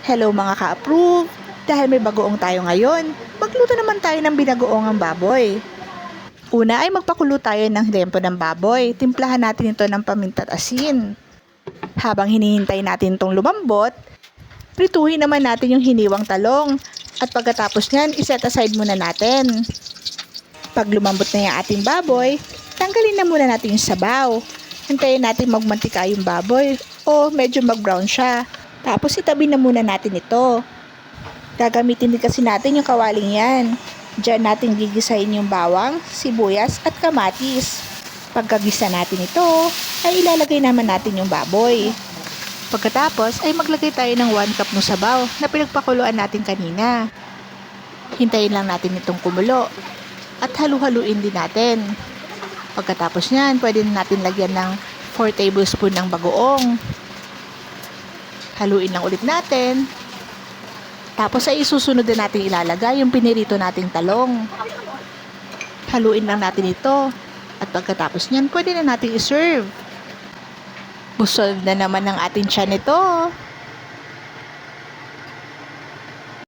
Hello mga ka-approve! Dahil may bagoong tayo ngayon, magluto naman tayo ng binagoongang baboy. Una ay magpakulo tayo ng lempo ng baboy. Timplahan natin ito ng paminta at asin. Habang hinihintay natin itong lumambot, prituhin naman natin yung hiniwang talong. At pagkatapos niyan, iset aside muna natin. Pag lumambot na yung ating baboy, tanggalin na muna natin yung sabaw. Hintayin natin magmantika yung baboy o medyo mag-brown siya. Tapos itabi na muna natin ito. Gagamitin din kasi natin yung kawaling yan. Diyan natin gigisahin yung bawang, sibuyas at kamatis. Pagkagisa natin ito, ay ilalagay naman natin yung baboy. Pagkatapos ay maglagay tayo ng 1 cup ng sabaw na pinagpakuluan natin kanina. Hintayin lang natin itong kumulo at halu-haluin din natin. Pagkatapos niyan, pwede natin lagyan ng 4 tablespoon ng bagoong. Haluin lang ulit natin. Tapos ay isusunod din natin ilalagay yung pinirito nating talong. Haluin lang natin ito. At pagkatapos niyan, pwede na natin iserve. Busog na naman ang ating tiyan ito.